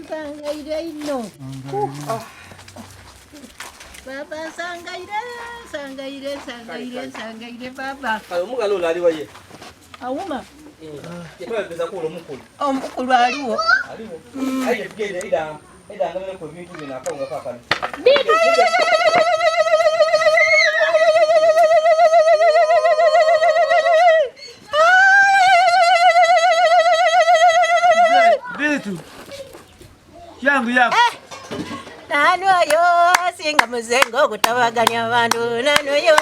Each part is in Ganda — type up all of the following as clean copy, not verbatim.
Sangaire ino. Baba sangaire baba. Omugalo lali waye. Awuma. Yetwageza ko omukulu. Omukulu aliwo. Aliwo. Ayi bigere ida ngabele ko bintu bina akawunga kakano. Bidu. Bitu. Yangu yako. Nano yo singa muzengo kutabaganya abantu nano yo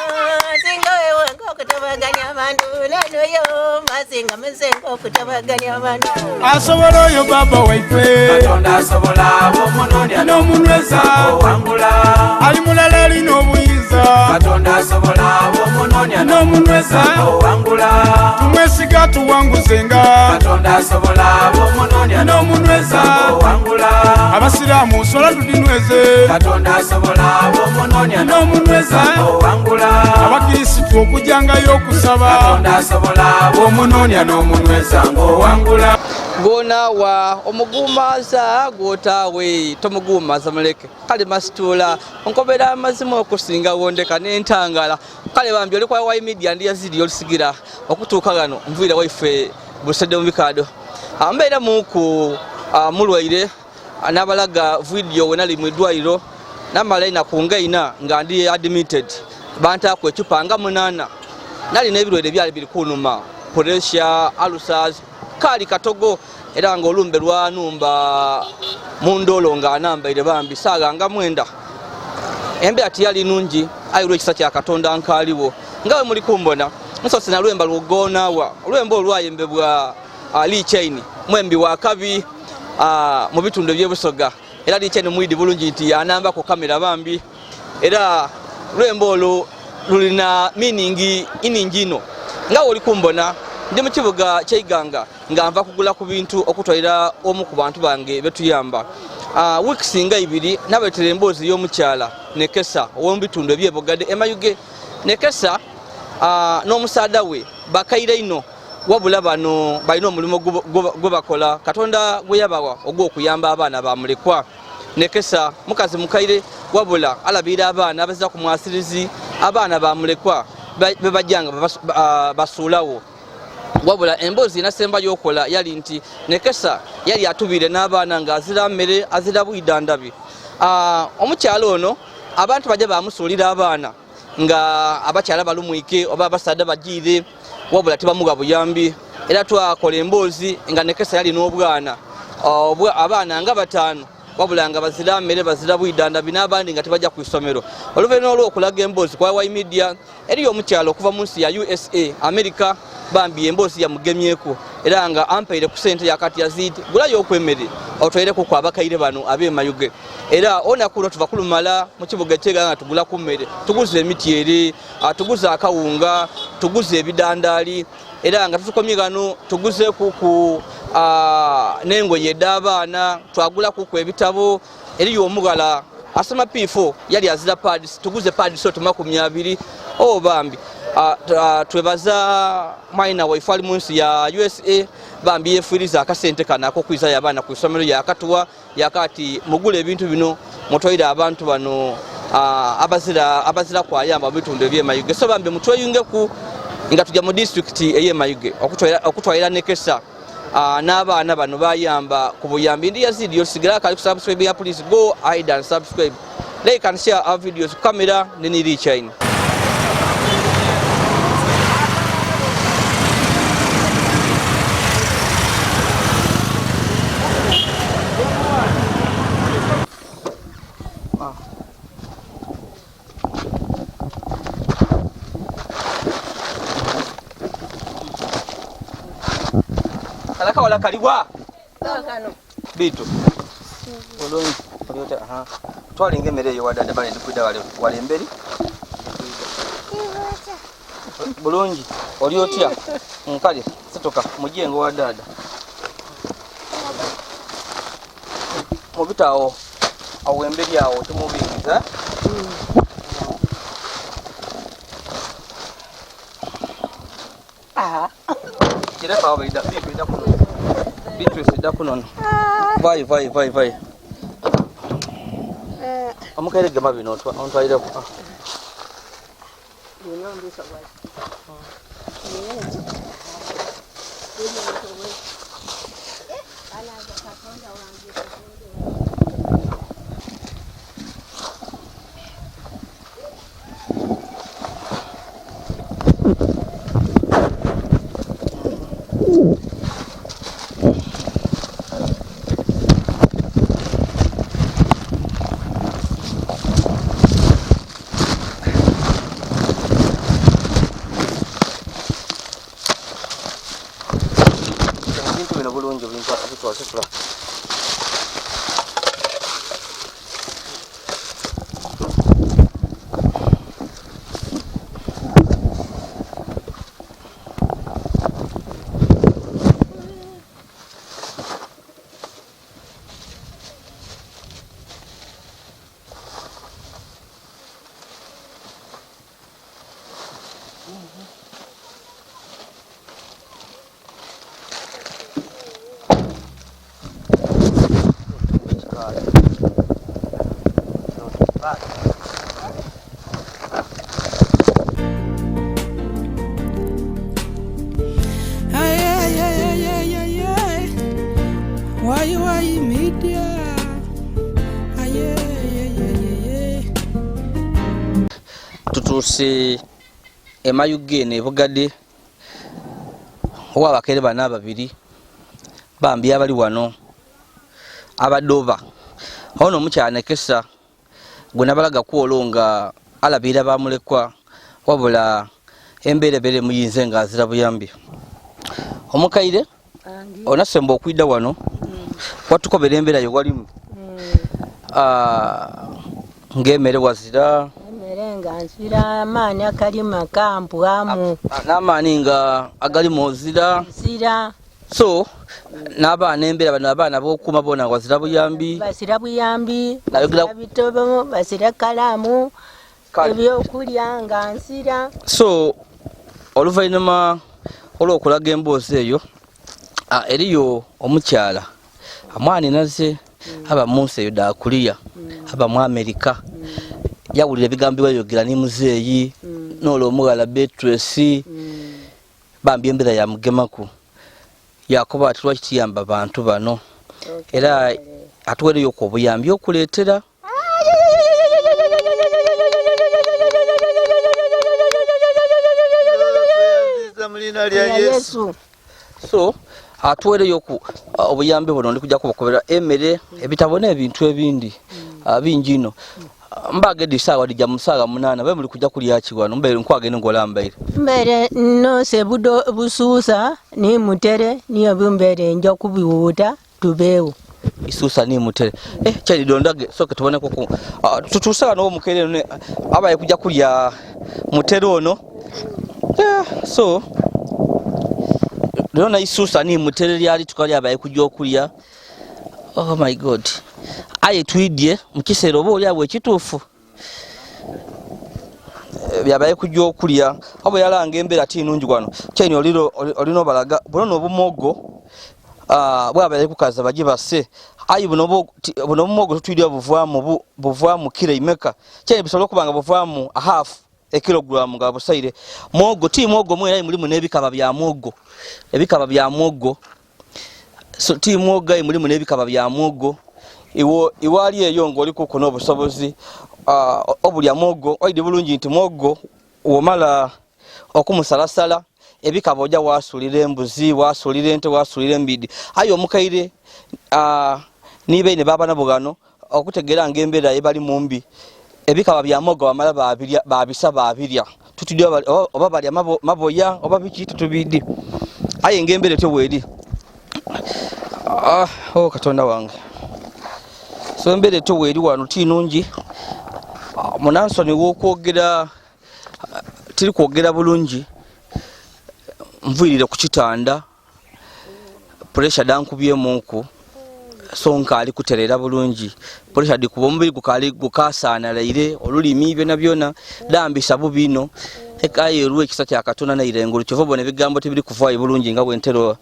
singa wewe kutabaganya abantu nano yo masinga muzengo kutabaganya abantu asobola yo baba waife Katonda asobola bomunonya n'omunweza wangula ali mulala alina obuyinza Katonda asobola bomunonya n'omunweza wangula tumwesiga tuwanguzenga Katonda asobola bomunonya n'omunweza wangula abasiraamu sola tudinweze Katonda asobola bomunonya n'omunweza wangula abakirisitu okujangayo okusaba Katonda asobola bomunonya n'omunweza wangula Gona wa omugumaza gotawe tomugumaza muleke kale masitula onkobera amazimo okusinga wondeka n'entangala kale bambi oli kwa wa media ndi Yazid Yolisigira okutuuka gano mvira waife busede mubikado ambeera muku mulwaire anabalaga video wenali mwidwairo namalaina kungaina nga ndi admitted banta ku echupa nga munana nali nebirwede byali biri kunuma pressure ulcers kali katogo era nga olumbe lwanumba mundolo nga anambaire bambi saga nga mwenda embe ati yali nungi ayiro ekisa kya Katonda nkaliwo ngawe muli kumbona musose na lwemba lugona wa lwembo olwayembebwa ali chain mwembi wa kabi mu bitundu by'ebusoga era ali chain muidi bulungi nti anamba ko kamera bambi era lwembo lulina meaning iningino ngawe oli kumbona ndi mu kibuga ky'Iganga nga nva kugula ku bintu okutwalira omu ku bantu bange betuyamba weeks nga ibiri nabetere emboozi y'Omukyala nekesa ow'omubitundu ebyebogade emayuge nekesa n'omusaada we bakaire ino wabula bano balina omulimu gwe bakola Katonda gwe yabawa ogw'okuyamba abaana bamulekwa nekesa mukazi mukaire wabula alabira abaana abazira ku mwasirizi abaana bamulekwa bebajjanga basuulawo wabula emboozi nasemba yokola yali nti nekesa yali atubire n'abaana nga azira mmere azira bwidandabi omukyalo ono abantu bajja bamusuulira abaana nga abakyala balumwike oba abasaada bagiire wabula tebamuga buyambi era twakola emboozi nga nekesa yali n'obwana abaana nga bataano wabula nga bazira mmere bazira bwidandabi n'abandi nga tebajja ku isomero oluvannyuma olw'okulaga emboozi kwa Wai Media eriyo omukyalo okuva mu nsi ya USA America bambi emboozi yamugemyeko era nga ampaire ku sente yakati Yazid gulayo okwemere otwaireko ku abakaire bano ab'emayuge era onakuno tuva kulumala mu kibuga ky'Iganga tugula ku mmere tuguze emiti eri tuguze akawunga tuguze ebidandali era nga tutukomye gano tuguze ku nengoye d'abaana twagula ku ebitabo eriyo omugala asoma P4 yali azira pads tuguze pads so tumakumi 200 bambi twebaza maina waifu ali munsi ya USA bambi yefiriza akasente kanako kwiza yabana ku isomero yakatuwa yakati mugule ebintu bino mutwaira abantu bano abazira kwayamba bitundu eby'emayuge so bambi mutweyunge ku nga tujja mu district ey'emayuge okutwaira nekesa n'abaana bano bayamba ku buyambi ndi Yazid Yolisigira kali ku subscribe ya please go ahead and subscribe like and share our videos camera nini reach in Alaka wala kaliwa Kano bitu olonyi olyote twalinga emere eyo wadada bale ndikwida wale mberi bulungi olyotya nkali sitoka mujengo wa dada mubitawo awemberi awo tumubingiza kireka wabida bitu ida kuno vai. Omukaire gema bino ontwalire ku. Why media? Tutuuse emayugene bugadde owabakere bana ababiri bambi abali wano abadoba ono omukyala kessa gwe nabalaga kwolonga alabira bamulekwa wabula emberebere muyinze nga azira buyambi omukaire onasemba okwidda wano watukobera embeera yo walimu ng'emere wazira Emere nga nsira amaani akali makampu amu n'amaani nga agali muzira nsira so n'abaana embeera bano abaana b'okuma bona wazira buyambi basira buyambi Nayogera- basira bitobo basira kalaamu ebyokulya nga nsira so oluvannyuma olw'okulaga emboozi eyo eriyo omukyala amwani naze aba munsi eyo dakuliya aba mu Amerika yawulira ebigambo byayogera ne muzeeyi n'olwo omuwala Beatrice bambi embeera yamugemaku yakuba ati lwaki tiyamba bantu bano era atuweereyo ku obuyambi okuleetera Yesu so atuweereyo ku obuyambi buno ndi kujja kubakobera emere ebitabo n'ebintu ebindi bingi ino mbagedde isaawa lijja mu ssaawa 8 bae muli kujja kulya kiwano mbeere nkwagende ng'olambaire mbere nose busuusa ni mutere niyo bimbere nja kubiwuuta tubeewo isuusa ni mutere kyalidondage soke tuboneko ku tutuusa wano omukeire ne abaye kujja kulya mutere ono so lero na isuusa ni mutere lyali tukali abaye kujja okulya oh my god aye twidye mukiseera oba oli awo ekituufu byabaye kujja okulya oba yalanga embeera tinungi wano kyeni olina obalaga buno obumogo bwabaye kukaza baje base ayi buno obumogo tutwidya buvaamu kilo imeka kyeni bisobola okubanga buvaamu a half a kilogram nga busaire mogo ti mogo mwera mulimu n'ebikaba bya mogo ebikaba bya mogo so ti mogo mulimu n'ebikaba bya mogo iwali eyo ng'oli kuko n'obusobozi obulya mogo oide bulungi nti mogo womala okumusalasala ebikaba ojja wasulira embuzi wasulira ente wasulira embidi ayo omukaire nibe ne baba nabo gano okutegeera ng'embeera ebali mumbi ebikaba bya mogo wamala babisa babirya tutudde oba balya maboya oba biki tutubidi aye ng'embeera etyo bweri katonda wange so embeera etyo bweri wano tinungi munansoni w'okwogera tiri kwogera bulungi nviirire ku kitanda puresha dankubyemuku so nkaali kuterera bulungi puresha dikuba omubiri gukasaanalaire olulimi byona byona dambisa bubino ekaye olwo ekisa kya Katonda nairengulu kyova bona ebigambo tebiri kuvaayo bulungi nga bwentero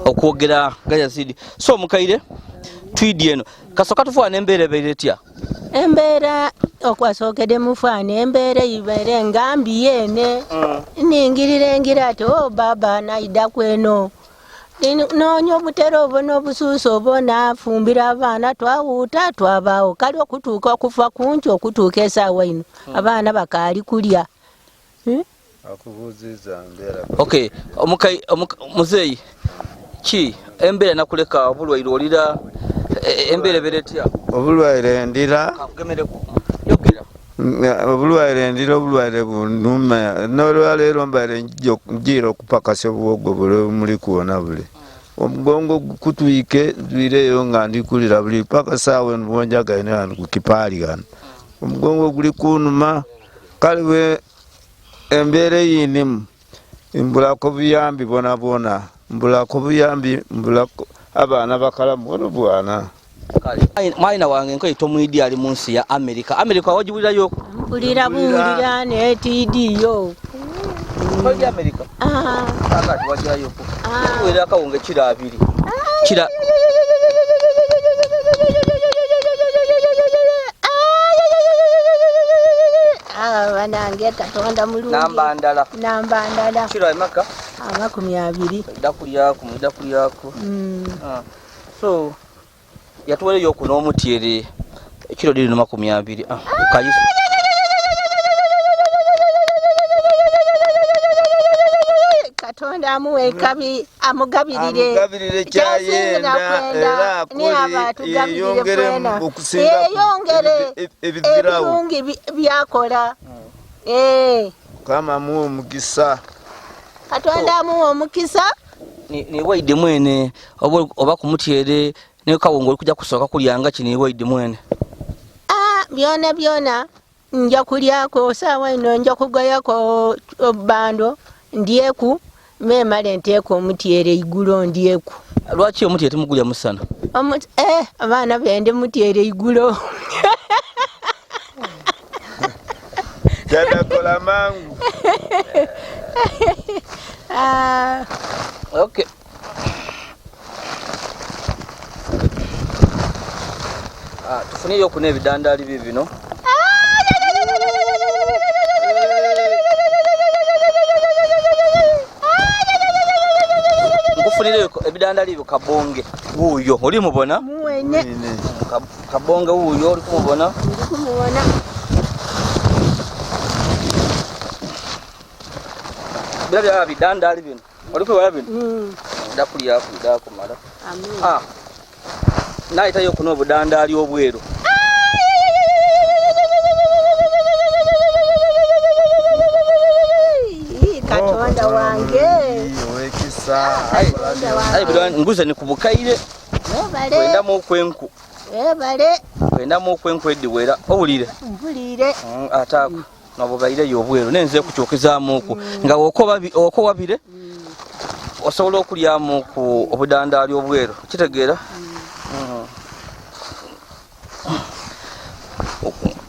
okwogera ga Yazid so omukaire twidi eno kasoka tufaana embeera beretya embeera okwasookedde mufaana embeera ibere ngambi yene ningirira engira ati baba naida kweno noonya obutera obwo n'obusuusa obwo naafumbira abaana twawuuta twabaawo kali okutuuka okuva kunki okutuuka esaawa ino abaana bakaali kulya okay muzeeyi ki embeera nakuleka obulwaire olira embeera beretya obulwaire ndira obulwaire ndira obulwaire bunuma n'olwaleero mbaire ngira okupakasya obwogwo buli muli kuwona buli omugongo kutwike ndwireyo nga ndikulira buli paka saawa nbonjagaine hano ku kipaali hano omugongo guli kunuma kaliwe embeera eyinimu mbulako buyambi bonabona mbulako buyambi mbulako abaana bakalamu ono bwana mwana wange nkoye tomwidi ali mu nsi ya America wagiwulirayo mpulira buwulira n'etiidiyo oli America kakati wajjayo wera akawunga kira abiri kira banange Katonda mulungi namba ndala kira emaka 20 dakulyako so yatuwereyo okuno omutyere ekiro 20 kayisa Katonda amuwe kabi amugabirire kyayenda era akuli yongere ebirungi byakola kama muwe omukisa Katonda amuwe omukisa ni waide mwene oba kumutyere ne kawungo oli kujja kusooka kulyanga kino iwaide mwene byona nja kulyako saawa ino nja kugayako bando ndyeku memale nteeko omutyere iggulo ndyeku lwaki omutyere temugulya musana abaana bende mutyere iggulo jadakola mangu okay tufuniyo okuna ebidandaali bibino nkufunireyo ebidandaali ebyo kabonge wuuyo oli mubona muwene kabonge wuuyo oli kumubona birabya bidandaali bino oli kwewala bino ndakulyakumala nayitayo okuno obudandaali obweru Katonda wange nguze ni kubukaire kwendamu okwenku ediwera owulire ataako nabubaireyo obweru nenze kukyokizaamu oku nga woko wabire osobola okulyamu ku obudandaali obweru kitegeera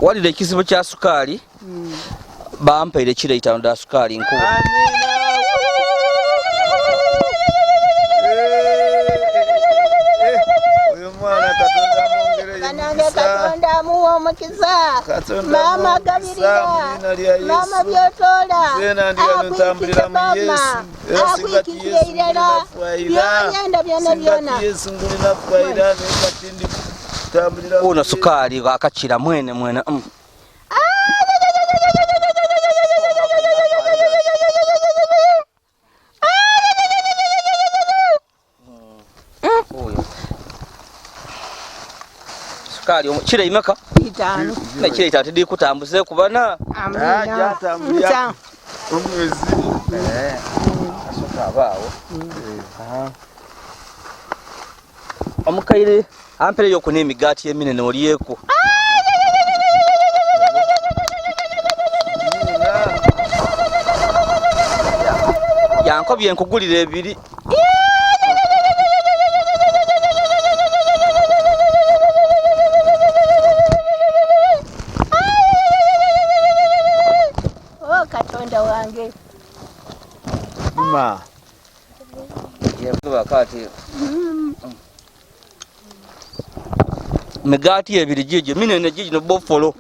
walira ekizibu kya sukaali bampaire kiro 5 da sukaali nkuba oyo mwana Katonda amuwa omukisa mama gabirira mama byotoola ntambulira mu Yesu akwikirire irala byonyenda byona Yesu ngulina fwaira nekatindi tambulira uno sukaali akakira mwene sukali kira imaka 5 na kira itatu ndi kutambuze kubana jatambulira omwezi asoka bawo omukaire ampere yo kune emigati eminene oliyeko yankobye nkugulira ebiri Katonda wange ma yebuba kati migati ebiri gigi minene gigi no bofolo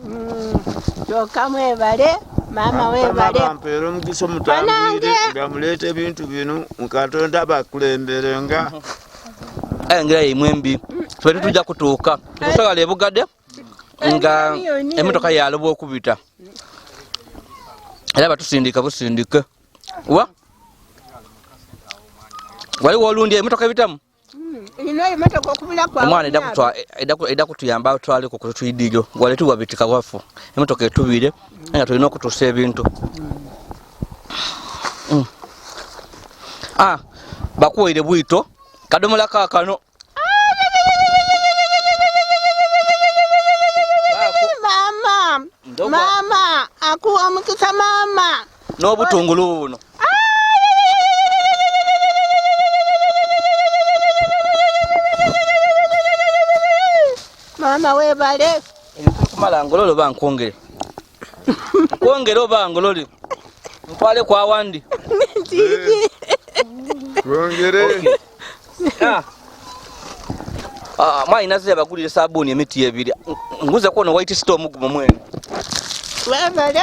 kyokka mwebale mama webale bampera omugisa omutambwire bamuleta ebintu bino Katonda bakulemberenga engira imwembi twete tujja kutuuka tusagala ebugade nga emotoka yaloba okubita era batusindika busindike wa waliwo olundi emotoka ebitamu omwana edda kutuyamba atwale ku kutuidijo wale tuwabitika wafu emotoka etubire nga tulina okutuusa ebintu bakuwaire bwito kadomola kakano mama akuwa omukisa mama n'obutungulu buno mama webale kumala ngololo bankwongere kwongere oba ngolole ntwale kwa wandi kwongere mwaina zile bagulire sabuni emiti ebiri nguze kuona white storm gumo mwene webale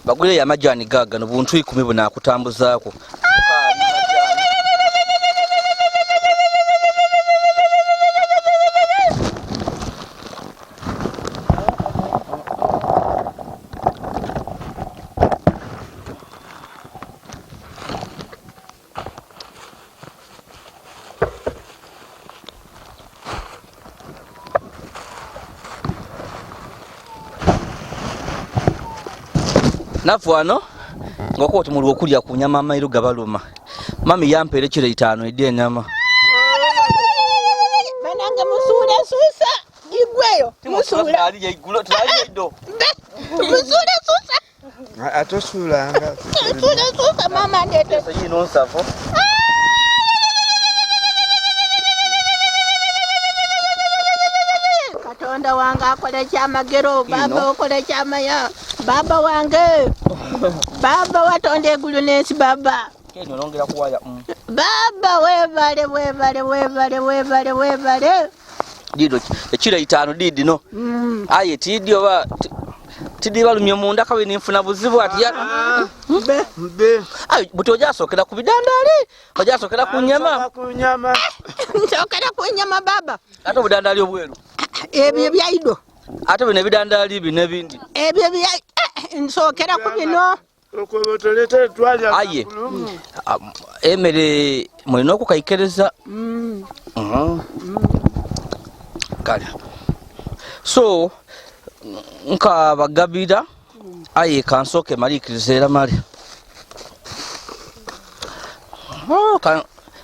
bagulire ya majani gaga no buntu 10 buna kutambuzaako nafwano ngokoti muli okulya ku nyama amairo gabaluma mami yampere kire 5 edi enyama bananga musule susa igweyo musule ali igulo tali do musule susa atosulanga musule susa mama ndete yino nsavo Katonda wange akola kyamagero baba okola kyamaya baba wange baba watonda eggulu n'ensi baba kenyo nongera kuwaya baba webale dido ekira 5 didi no aye tidi oba tidi balumye munda kawe ninfuna buzibu ati ya mbe ayo buto jasokera ku bidandali ojasokera ku nyama nsokera ku nyama baba ate obudandali obweru ebyo byaido ate bino ebidandali bino ebindi ebyo nsokera ku bino okobotolete twaja aye emere mulina okukaikereza kale so nka bagabira aye kansoke malikiriza era mali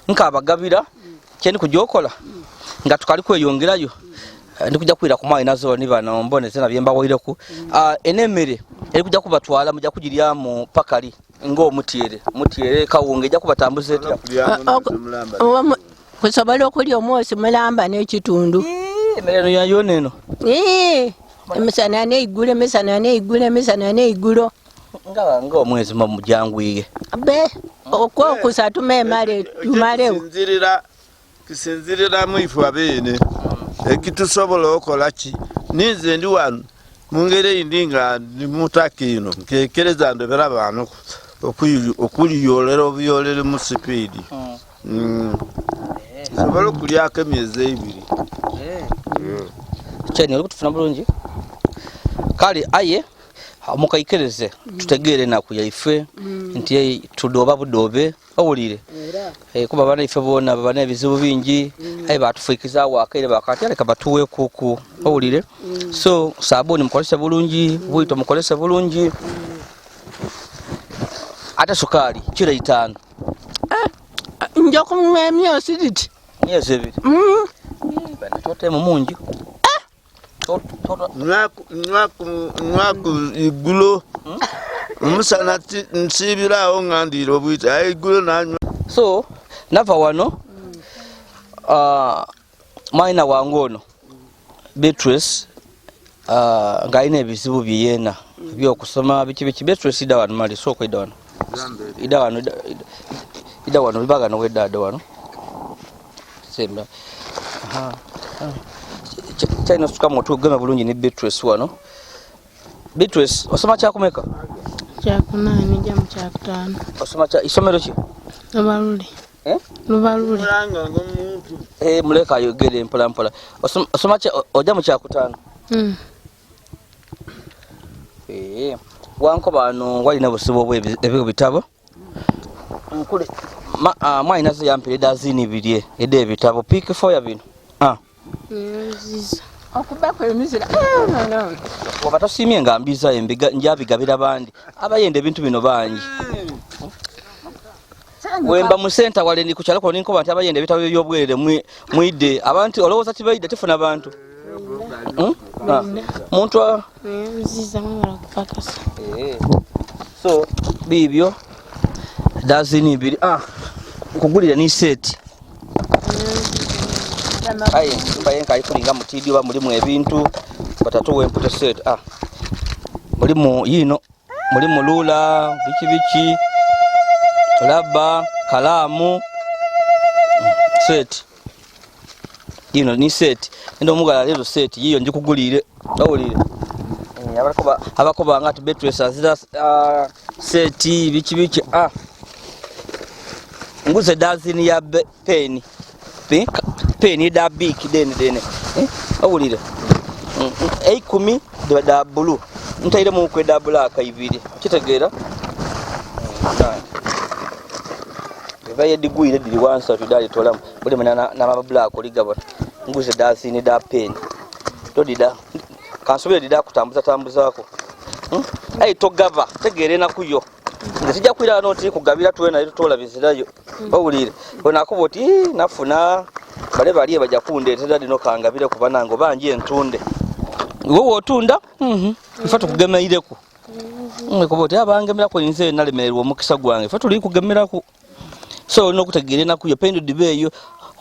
nka bagabira kyendi kujokola nga tukali kweyongerayo ndi kujja kwira kumwa inazo ni bana mbone tena byemba wayireku enemere eri kujja kubatwala mujja kugirya mu pakali ngo mutiere kawunge jja kubatambuza etya kusobala okulya omwosi mulamba n'ekitundu emere yayo neno emisana n'eigulo nga omwezi mujangwiye be okwokusatu memale tumalewo kisinzirira mwifu abeene ekitusobola okola ki ninze ndi wano mungere indi nga nimutakino nkekereza ndobera abantu okuliyolera obuyolere mu sipiidi sobola okulyako emyezi 2 kyeni oli kutufuna bulungi kale aye mukaikereze tutegeere enaku yaife nti tudoba budobe owulire kuba bana ife bona bana ebizibu bingi aye batufuikiza wakaire bakati aleka batuwe kuku owulire so sabuni mukolese bulungi bwito mukolese bulungi ate sukali kira 5 nja kumwa emyosi diti myezi 2 bana tote mumungi nwaku igulo omusana nsibirawo ngandira obwita aye igulo nanywa so nava wano maina wange ono Beatrice nga alina ebizibu byeyena byokusoma biki Beatrice ida wano mali so kwida wano ida wano libaga no wedda wano semba China suka moto gema bulungi ni Beatrice wano Beatrice osoma cha kumeka cha kunani jamu cha kutano osoma cha isomero ki Lubalule Lubalule muleka ayogere mpola mpola osoma cha ojamu cha kutano wanko bano walina busibo bwe bitabo nkule mwana zo yampire dazini bidye ede bitabo pick for ya bino ziza okuba kwemizira wabata simye ngambiza embiga njabigabira bandi abayende bintu bino bangi wemba mu center wale ni kuchala ko ninko bantu abayende bitabo byobwere mwide abantu olowoza tibaide tifuna abantu muntu ziza mara kupakasa so bibyo dazini biri kugulira ni set baye nkai kulinga mutidi ba mulimu ebintu batatu wempute set mulimu yino mulimu lula bichi laba kalamu set yino ni set ndo mugala lero set yiyo njikugulire bawulire abakoba ngati Beatrice azira set bichi nguze dazini ya peni da big dene awulire 10 da blue ntaire mu kweda black ibiri kitegeera baye digwire dili wansa tudali tolamu buli mana na black oligaba nguze dazini da peni todida kansobere dida kutambuzako togava tegeere na kuyo nzija kwira noti kugabira tuwena itola bizirayo bawulire onako boti nafuna bale baliye baja kundetera dino kangabire kubanango banje entunde wowe otunda ifatu kugemeireko ko boti abangemera ko inze nalemerwa omukisa gwange ifatu li kugemerako so no kutegere nakuyo pendo dibeyo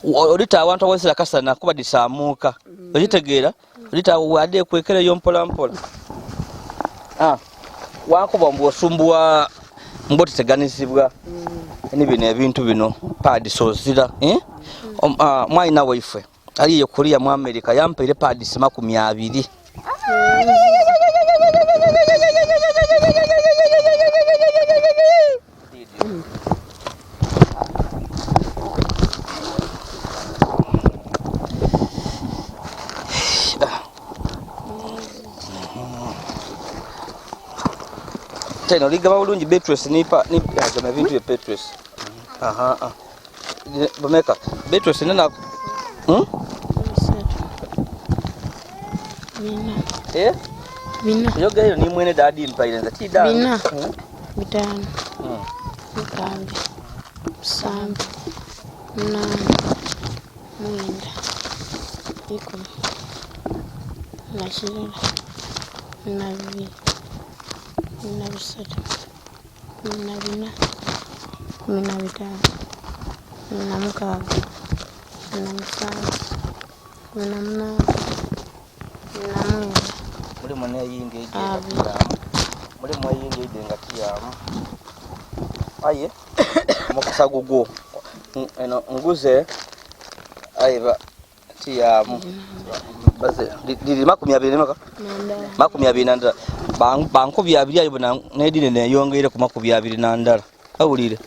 olita abantu awesera kasana kuba disamuka olitegeera olita wade kwekera yo mpola mpola wakuba mbu osumbuwa mboti teganizibwa nibino ebintu bino pad sozira mwaina waife aliye kulia mu America yampere pad sima 200 tena ligaba bulungi Beatrice nipa agama bintu bya Beatrice bomeka Beatrice nena bina yoga hiyo ni mwene dadi mpaile nzati da bina bitano mkambi samba na mwenda iko na shirira na vi na bisatu na bina na bitano na mkaga na msamba na mna na mwenda muri mone yinge ide muri mwe yinge ide ngati yamu aye mukusagugo eno nguze aiba tiyamu baze dili 200 maka 200 banko byabiri ayo na nedine ne yongere ku 200 awulire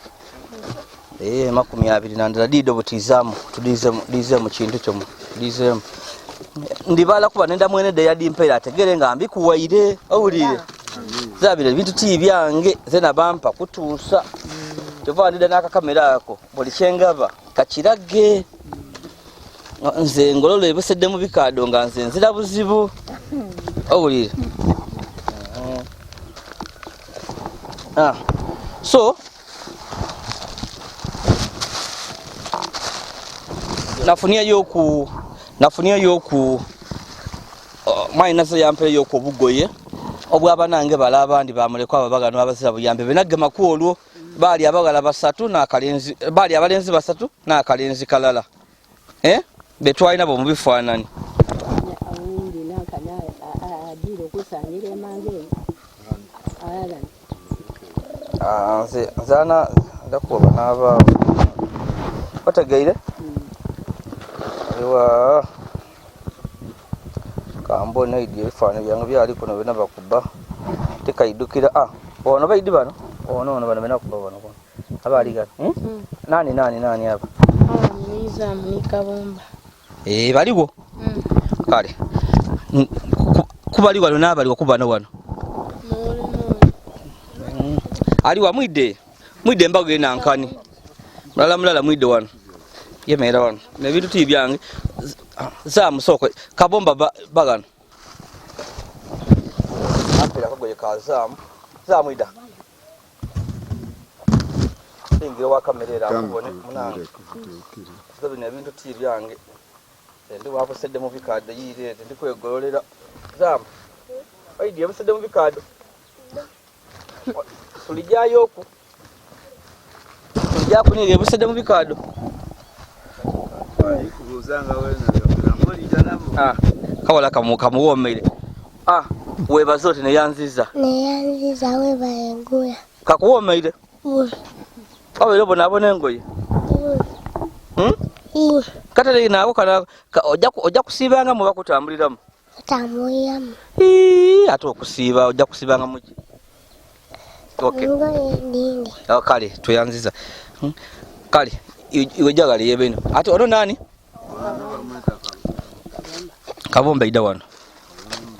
200 dido butizamu tudize mu kintu kyo dizemu ndibala kuba nenda mwene de yadi mpera ategere ngambi kuwaire awulire zabire bintu tibyange zena bampa kutusa tova ndida naka kamera yako boli chengava kachirage nze ngolole besedde mu bikado nga nze nzira buzibu awulire so nafunia yoku mwana zo yampere yoku bugoye obwaba nange bala abandi bamulekwa abagano abazira buyambe benagema ku olwo bali abagala basatu na kalenzi bali abalenzi basatu na kalenzi kalala betwaina bo mubifanani awundi nakana adiro kusanyire mange ayala Zana ndakuba n'aba otegeire ewa kambona idi ebifaananyi byange byali kuno bena bakuba tekaidukira ono baidi bano ono bano bena kuba bano abali gano nani aba Mwiza munika bomba. baliwo kale kubali wano n'abali okubana wano aliwa mwide mbago enankani mulala mwide wano yemera wano nebintu tibyange za musoko kabomba bagano apera kagoye kazamu za mwida ingira wakamerera akubone munange sabi nebintu tibyange ndi wapo sedde mu bikado yire ndi kwegolera zamu aidi yabusedde mu bikado tulijayo oku tujja kunire busedde mu bikado kawala kamuwomeire weba zote neyanziza weba engoya kakuwomeire wabere bonabona engoye katale nako kana ojja kusibanga mu bakutambuliramu tambuliramu ate okusiiba ojja kusibanga muki kale tuyanziza kale iwe jagala yebeno ate ono nani kabomba ida wano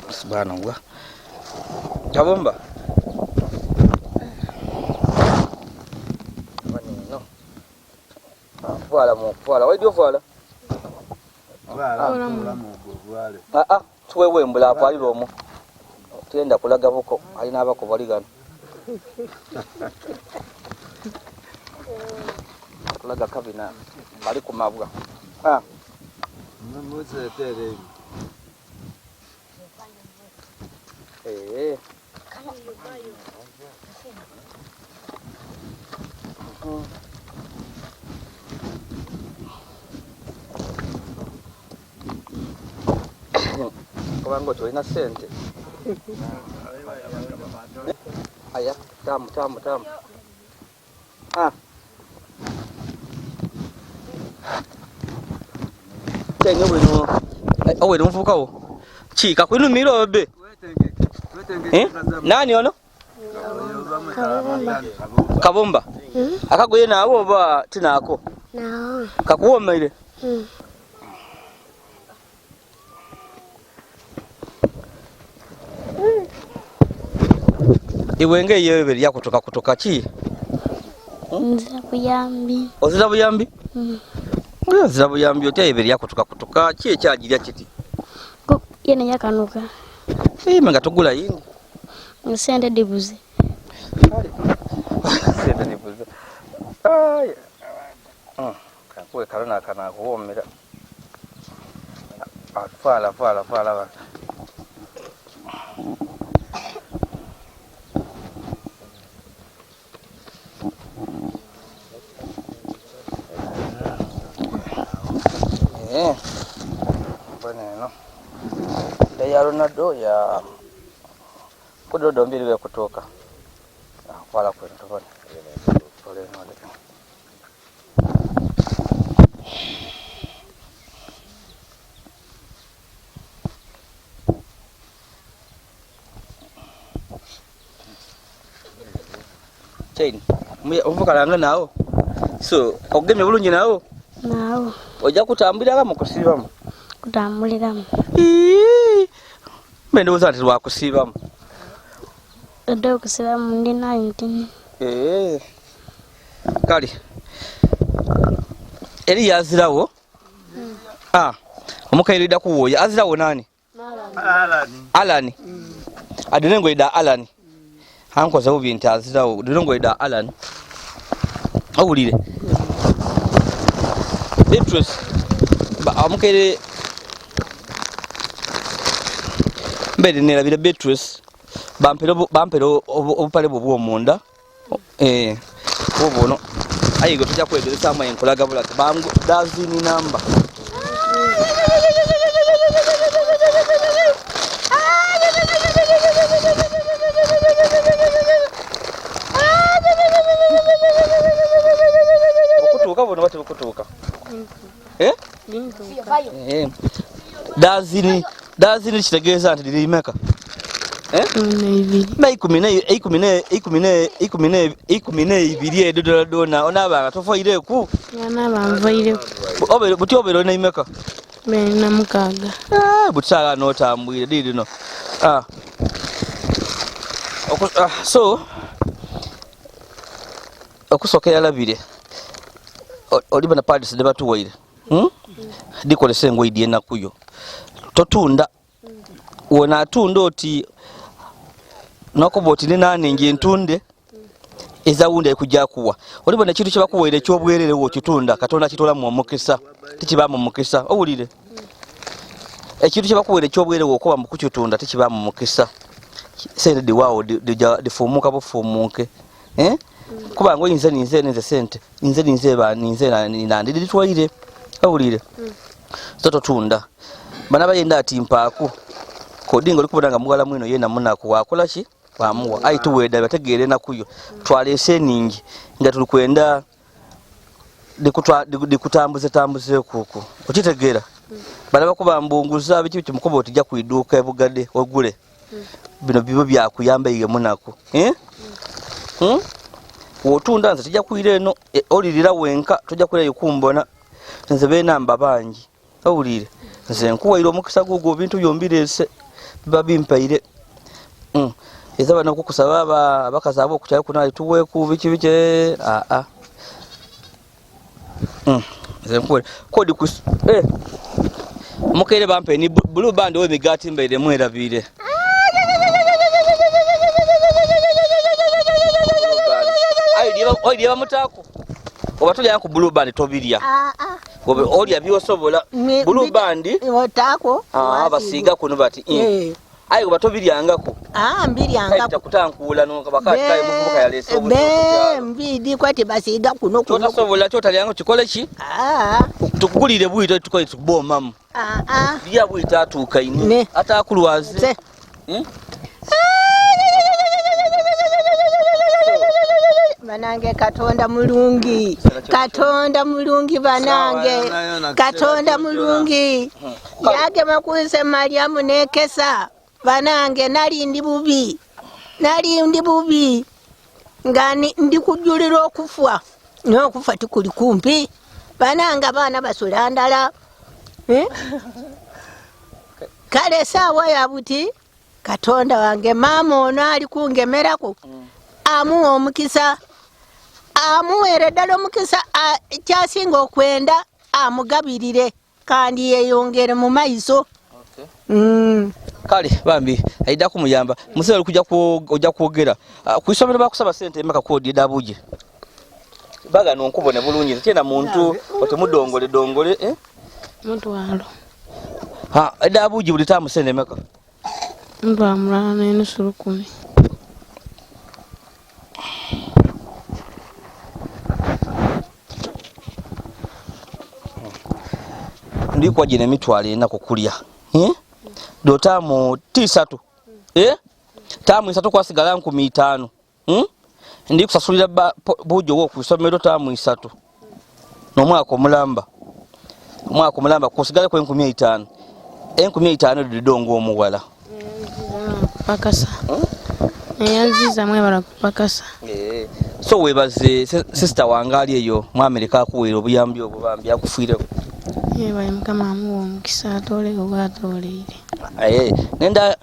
subhanallah kabomba no voilà waidio voilà tuwewe mbula apo aliromo tugenda kulaga buko alina abako bali gano kulaga kabina bali kumabwa kabango tulina sente aya tamu tenye weno mfukawo chika kwinumira obe nani ono kabomba akagoye nawo oba tinako kakuwomeire iwenge yewe lya kutoka chi ozira buyambi ozira buyambi otebe lya kutoka chi ekyagirya kiti yene yakanuka menga tugula yindi sente dibuze kakwe kalona kana kuwomera fala Baneno. Ya Ronaldo ya kudodo mbili we kutoka. Wala kwenda bwana. Pole nole. Chain. Uvukalanga nawo. So, ogeme bulungi nawo. Nawo. Ojja kutambulira mu kusibamu. Kutambuliramu. Mende uzanti lwa kusibamu. Ndo kusibamu ndi 19. Kali. Eri yazirawo. Omukairida kuwoya azirawo nani? Alani. Adinengo ida Alani. Hankoza ubinti azirawo. Adinengo ida Alani. Awulire. Beatrice amukaire mbere nerabira Beatrice bampero obupale bwo munda obono ayigo tujja kwegereza amwe enkolaga bulati bangu dazini namba buno bati bukutuuka dazini kitegeeza nti liri meka ikumi n'ebiri edo dona onaabanga tofaireku buti obeera olina imeka na mukaaga butisaala n'otambwire lirino so okusooka yalabire oliba na padisi ne batuwaire dikolesa engoye dyenakuyo totunda wona atunda oti nokuba oti nenanenje entunde ezawunda ekujja kuwa oliba nekintu kyebakuwaire ekyobwerere wokitunda katonda kitolamu omukisa tekibaamu omukisa owulire ekintu kyebakuwaire ekyobwerere wokuba mukukitunda tekibaamu omukisa sente diwaawo difuumuka bufuumuke kuba ngo inze ninze sente ninze nandi ditwaire awulire so totunda bana bayenda ati mpaaku kodinga olikubona nga mugala mwino yena munaku wakola ki wamuwa aituweda bategeere nakuyo twalese ningi nga tulikwenda dikutambuze kuku okitegeera bana bakuba mbunguza biki kimukuba otijja kuiduka ebugade ogule bino bibo byakuyamba iye munaku wotunda nze tijja kuira eno olirira wenka tojja kuira kumbona nze benamba bangi awulire nze nkuwaire omukisa gugwo bintu byombireese biba bimpaire eza bana okukusaba abakazi abo okukyali kunali tuweeku biki nze nkuwaire kodi mukaire bampe ni blue band ow'emigaati mbaire mwerabire oidye bamutaako oba tolyanku blue band tobirya olya byosobola blue band otaako basiiga kuno bati ayi oba tobiryangako mbiryangako kutankuula nokabakataye muvubuka yaleese mbidi kwati basiiga kuno kyotasobola kyotalyango kikole ki tukugulire bwito tukole tukubomamu lya bwito atuuka ine ataakulwaze banange katonda mulungi banange katonda mulungi yagema kuise Mariamu nekesa banange nali ndi bubi nga ndi kujulira okufa n'okufa tikuli kumpi banange abaana basula ndala kale saawa ya buti katonda wange maama ono ali kungemerako amuwa omukisa amuwere ddala omukisa kyasinga okwenda amugabirire kandi yeyongere mu maiso kale bambi aida kumuyamba musero ojja kwogera ku isomero bakusaba sente emeka kodi dabuje baga nonkubone bulungi tena muntu otemudongole muntu walo dabuje buli tamu sente emeka muntu amulana n'enusuru 10 ndikwa jine mitwale na kukulya dotamu tisatu tamu 3 kwasigala 500 ndi kusasulira bujo wo kusomero tamu 3 no mwako mulamba kusigala kwa 500 500 didongo omuwala pakasa yanziza mwebala kupakasa so webaze sister wangali eyo mu America akuwira obuyambi obubambi akufiireko bali mukama amuwa omukisa atole obwatoleire nenda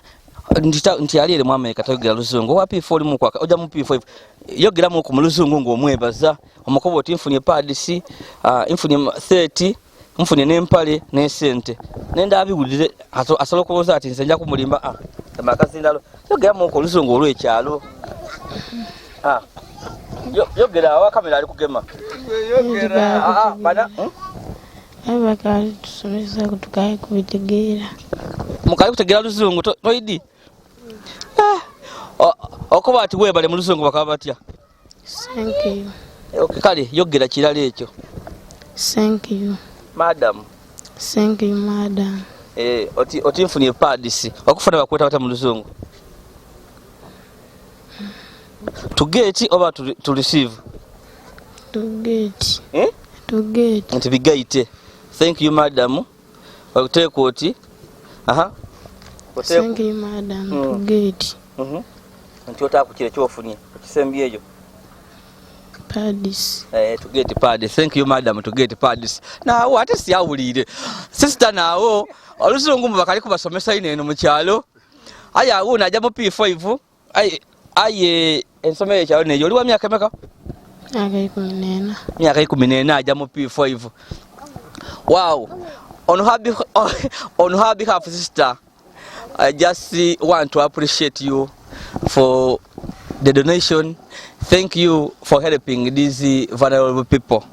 nti aliere mu America tayogera luzungu wapi foli mukwaka oja mu P5 yogera mu kumuluzungu ng'omwebaza omukobo oti nfunye padisi nfunye 30 nfunye n'empale n'esente nenda abiwulire asolo kuboza ati nsenja kumulimba amakazindalo yogera mu kuluzungu olw'ekyalo yogera awa kamera ali kugema bana abakali tusomesa kutukaye kubitegeera mukali kutegeera luzungu toidi okuba ati webale mu luzungu bakaba batya thank you kale yogera kirala ekyo thank you madam thank you madam oti nfunye padisi okufuna bakweta bata mu luzungu to get over to receive to get Tugate. Nti bigaite. Thank you madam. Bakuteka oti. Aha. Thank you madam. Tugate. Nti otakukire kyofunye. Okisembye ejo. Pads. To get pads. Thank you madam to get pads. Na what is ya wulire. Sister nawo oluzungu mubakali kubasomesa ine no mukyalo. Aya una jabo P5. Aye ensomeye kyalo neyo. Oli wa myaka meka? Myaka 14 aja mu P5. Wow. On her behalf sister, I just want to appreciate you for the donation. Thank you for helping these vulnerable people.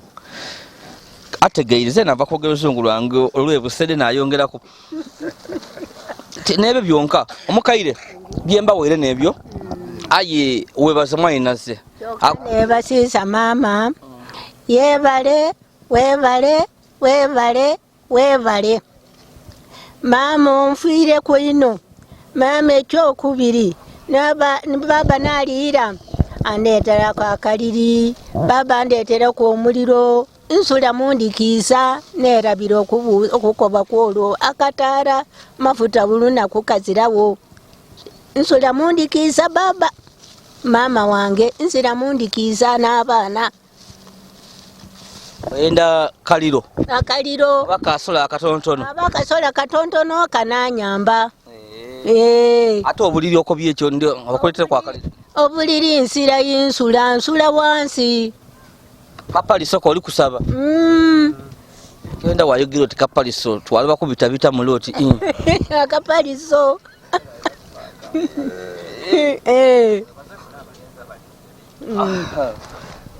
Ategeirize nava kwogera oluzungu lwange olwebusede nayongerako. Nebe byonka omukaire byemba were nebyo aye webaza mwayinaze. Nebasiisa mama yebale webale mama onfiire ku ino mama ekyokubiri baba naliira andeetera ku akaliri baba andeetera ku omuliro nsula mundikiisa neerabira okukoba kwolwo akataara mafuta bulunaku kazirawo nsula mundikiisa baba mama wange nsira mundikiisa n'abaana enda kaliro bakasola katontono kananyamba ate obuliri okobye ekyo ndio abakuletera kwa kaliro obuliri nsira nsula wansi kapaliso ko oli kusaba kenda wayogiro ti kapaliso twalaba kubita muloti akapaliso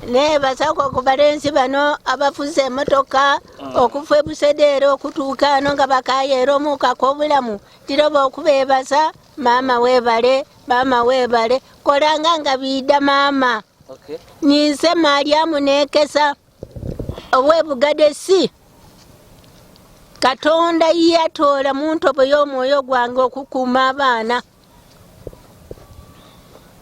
nebasako kubalenzi bano abafuze emotoka okufa ebusedero okutuuka ano nga bakayeera omuuka k'obulamu tiroba okubeebaza mama webale kolanga nga biida mama nyinse Mariamu neekesa obwebugade si Katonda yatoola mu ntobo y'omwoyo gwange okukuuma abaana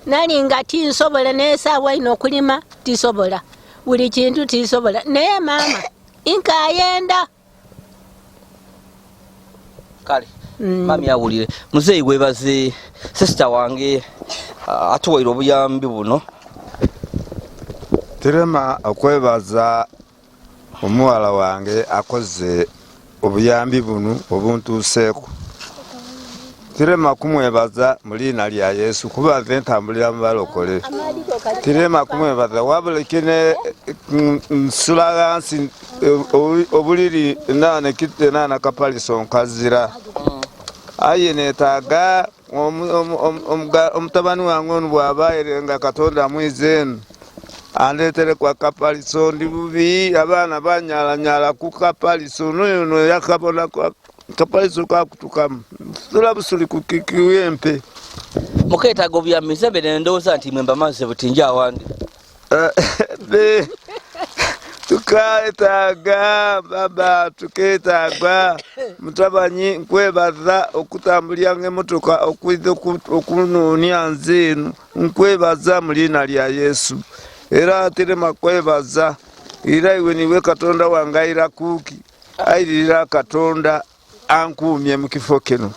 nalinga tinsobola n'esaawa ino okulima tisobola buli kintu tisobola naye mama nkayenda kale mami awulire muzeeyi webaze sister wange atuwaire obuyambi buno Tirema okwebaza omuwala wange akoze obuyambi buno obuntuuseeko Tirema kumwebaza mulina lya Yesu kuba ventambulira mubalokole Tirema kumwebaza wabulekine nsulagansi obuliri nane kitte nana kapaliso nkazira aye netaga omutabani wange onu bwabaire nga Katonda mwizenu andetere kwa kapaliso ndi bubi abaana banyala ku kapaliso no yakabona kwa kapaliso kwa kutukamu sula busuli kukikiwempe muketaga obyamize bene ndowooza nti mwemba maze butinja awandi tuketaga baba tuketaga mutabanyi nkwebaza okutambulya ng'emotoka okwiza okunuunya nzeenu nkwebaza mu liina lya Yesu era Tirema kwebaza era iwe niwe Katonda wangayira kuki ayirira Katonda ankuumye mu kifo kino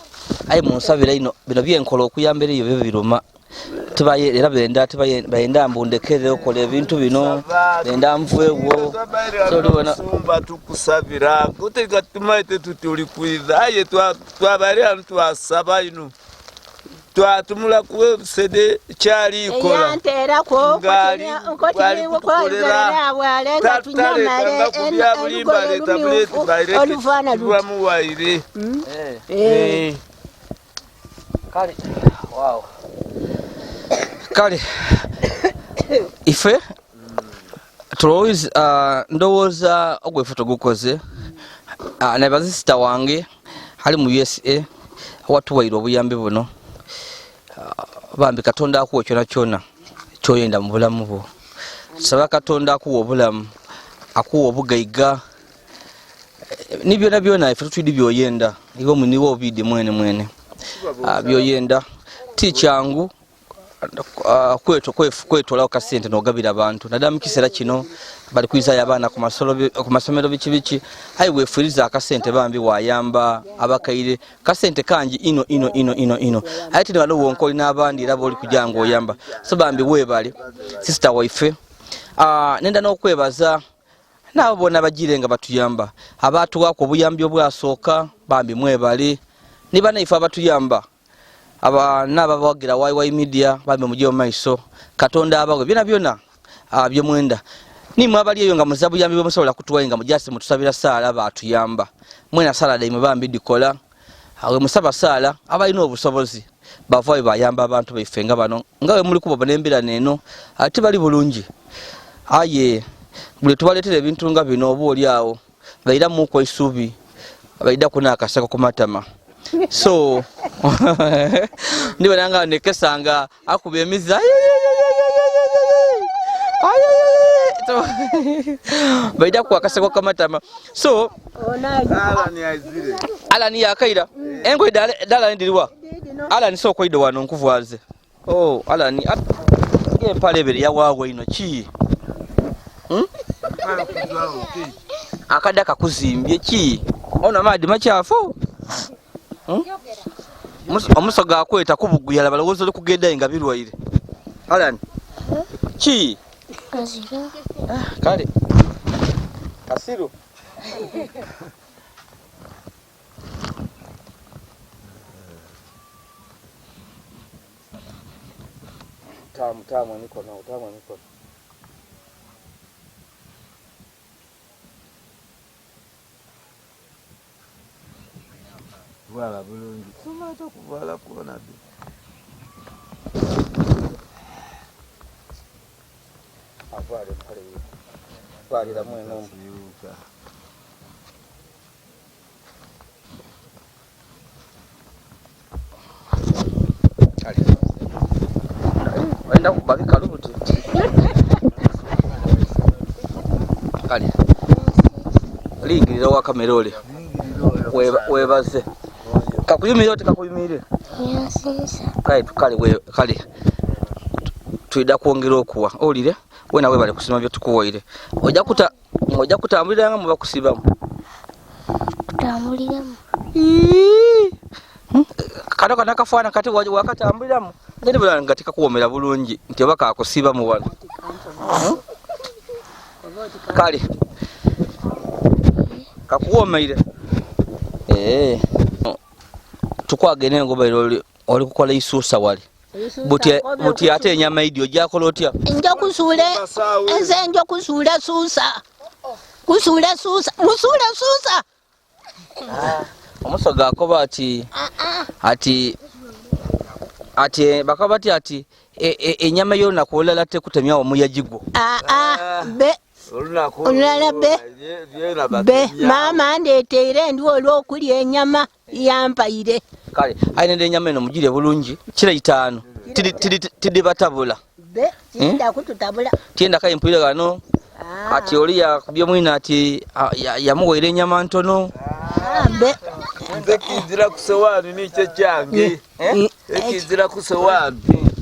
ayi munsabira ino bino byenkola okuyambira eyo byo biruma tubaye era bayenda mbundekere okola ebintu bino benda nvuewo tolibona sumba tukusabira kuteka tumaite tutuli kwiza aye twabali twasaba ino twatumula kuwebusede kyali ikola yanterako nkoti kukolera walenga tunyamale olufana lwamuwaire kale wow kale ife tulowooza ndowooza ogwefoto gukoze nebaza sister wange ali mu USA watuwaire obuyambi buno bambi Katonda akuwa kyona kyoyenda mu bulamu bwo saba Katonda akuwa obulamu akuwa obugaiga ni byona ife tutwidi byoyenda iwe muniwo obidi mwene byoyenda ti kyangu kwetolawo kasente n'ogabira abantu naddala mu kiseera kino bali kwizayo abaana ku masomero biki ayi weefuiriza akasente bambi wayamba abakaire kasente kangi ino aye tini bano wonka olina abandi era boli kugira ng'oyamba so bambi weebale sisita waife nenda n'okwebaza nabo bonna bagire nga batuyamba abaatuwaako obuyambi obwasooka bambi mwebale ne bannaife abatuyamba n'ababawagira YY media bambi mujje mu maiso katonda abawe byonna byemwenda nimwe abali eyo nga muza buyambi bwemusobola kutuwayo nga mujasi mutusabira saala baatuyamba mwena saala daimwe bambi dikola awe musaba saala abalina obusobozi bavayo bayamba abantu baife nga bano nga we muli kubo n'embeera neeno ate bali bulungi aye buli tubaleetera ebintu nga bino oba oli awo baira muko isuubi baida kuna akaseko ku matama so ndiba nga nekesanga akuba emiza baida ku akaseko ku matama so alani yakaira engoye dala ndiriwa alani so koido wano nkuvwaze alani empale ebere yawawe ino ki akadaka kuzimbye ki ona maadi makyafu omusoga akweta kubuguyala balowooza oli kugendayo nga birwaire alani ki kale kasiru tamu nikono Voilà, bulungi. Soma kuvala kuona bi. Avale pale la mweno yuka. Kali. Wenda kubabika lubuti. Kali. Lingirira wa kamerole. Webaze. Kakuyumire yote kakuyumire. Kale tuida kuongera okuwa olire wena webale kusima byo tukuwoire ojja kutambulira nga muba kusibamu kutambuliramu kano kana kafaana kati wakatambuliramu nende bula ngati kakuwomera bulungi nti oba kakusibamu wano kale kakuwomeire tukwagene ngobairo oli kukola isuusa wali buti ate enyama idi ojakola otya nja kusule enze nja kusule suusa omusoga akoba ati bakabati ati enyama yona kulala tekutemya omuyagigwo olulala be mama ndeeteire ndi olw'okulya enyama yampaire kale ayinende enyama eno mugire bulungi kira 5 tidibatabula tinda kututabula tienda kayimpulire gano ati oli yakubye mwina ati yamuwaire enyama ntono nze kizira ku sowaani nikyo kyange ekizira ku sowaani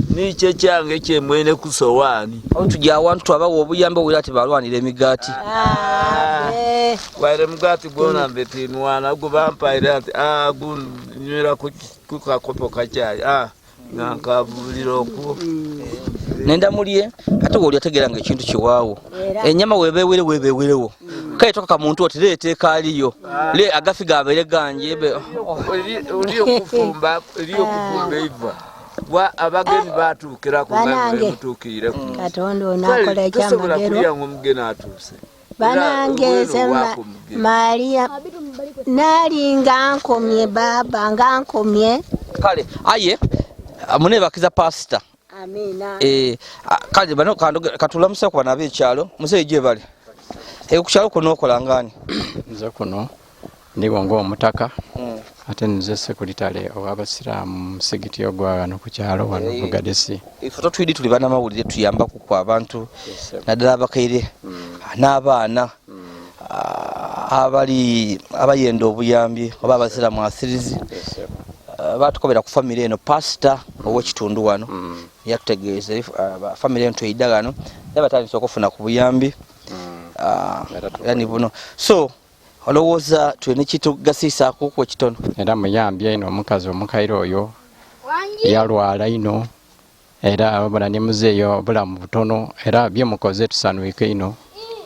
nikyo kyange kyemwene ku sowaani tujja awantu abawa obuyambi obwira ati balwanira emigaati waire mugaati gwona mbetinwana gwe bampaire nti gunywera ku kakopo kacyayi nankabulira okwo nenda mulye ate oli ategeranga ekintu kiwaawo enyama webewerewo kale toka kamuntu otireeta ekaaliyo le agafi gabeere ganje oli okufumba iva wa abagenyi batuukira ku mutuukire katonda onakola ekyamagero omugeni atuuse banange Maria nalinga nkomye baba nga nkomye kale aye munebakiza pasita amina kale bano katulamusa ku bana ab'ekyalo muzeeyi gye bali ku kyalo kuno okola ngani nze kuno ndiwo ng'omutaka ate nze sekuritale ow'abasiraamu musigiti ogwa wano ku kyalo wano bugadesi ifoto twidi tuli bannamawulire tuyambaku ku abantu naddala abakaire n'abaana abayenda obuyambi oba abasiraamu asirizi batukobera ku family eno pastor ow'ekitundu wano yakutegeeza family eno tweyidda gano yabatandise okufuna ku buyambi yani buno so olowooza tulina kitugasiisaako ku ekitono era muyambye ino omukazi omukaire oyo yalwala ino era obula ne muzeeyo obulamu butono era byemukoze tusanuike ino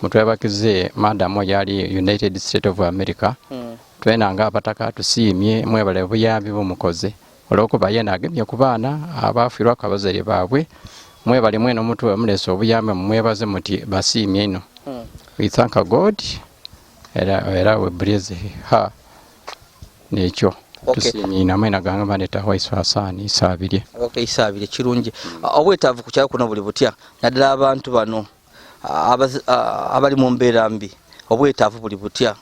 mutwebakize madamu yali United States of America twenanga abataka tusiimye mwebale buyambi bumukoze olwokuba yena agemye ku baana abafiirwa kabazere baabwe mwebale mweno mutwe mulesa obuyambi mwebaze muti basiimye ino we thank God era we praise her nekyo tusiimye namwena ganga baneta waiso asani isabirye isabirye kirungi obwetaavu ku kyalo kuno buli butya naddala abantu bano abali mu mbeera mbi obwetaavu buli butya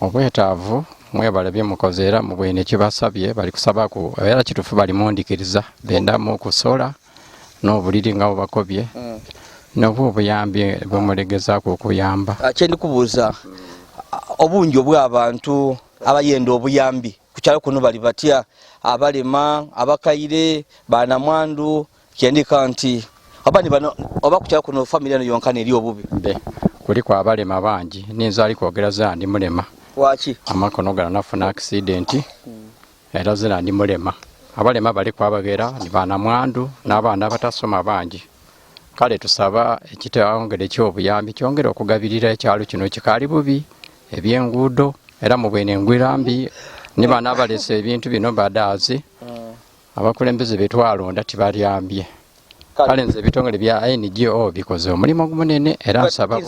obwetaavu mwebale byemukoze era mubwene kibasabye bali kusabaku era kitufu bali mundikiriza bendamu okusola n'obuliri nga bubakobye nobwo obuyambi bwemulegezaako okuyamba kyendi kubuuza obungi obw'abantu abayenda obuyambi ku kyalo kuno bali batya abalema abakaire banamwandu kyendika nti oba ku kyalo kuno family eno yonka neri obubi kuliko abalema bangi ninzaali kwogera zira ndi mulema waki amakono gala nafuna accident era zira ndi mulema abalema bali kwabagera ni banamwandu n'abaana abatasoma bangi kale tusaba ekitawongere ky'obuyambi kyongere okugabirira ekyalo kino kikaali bubi ebyenguudo era mubwene engwirambi ni baana abalesa ebintu bino badaazi abakulembeze betwalonda tibalyambye kale nze ebitongole bya NGO bikoze omulimu munene era nsaba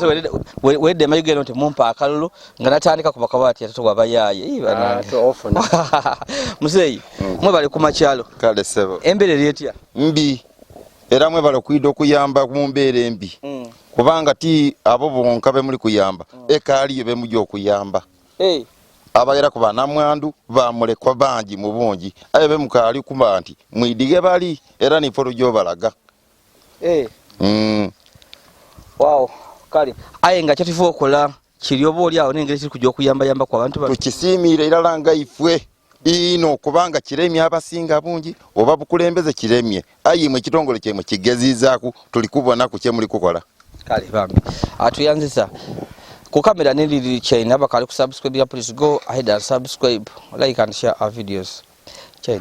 wedde mayugero nti mumpa akalulu nga natandika kuba kabati atatu wabayaye muzeyi mwe bali kumakyalo kale sebo embere lyetya mbi era mwe bali kwida okuyamba mu mbeera embi kubanga ti abo bonka be muli kuyamba ekaaliyo be mujja okuyamba abayera ku banamwandu bamulekwa bangi mu bungi aye be mukaali kuba nti mwidige bali era nifolo gyobalaga wow kali aye nga kyatifu okola kiri oba oli awo n'engeri kiri kujja okuyamba ku abantu tukisiimiire irala nga ifwe ino kubanga kiremye abasinga bungi oba bukulembeze kiremye aye mwe ekitongole kyemwe kigeziizaaku tuli kubona ku kye muli kukola kale bambi atuyanziza ku kamera nili chain abakali ku subscribe, please go ahead and subscribe, like and share our videos chain.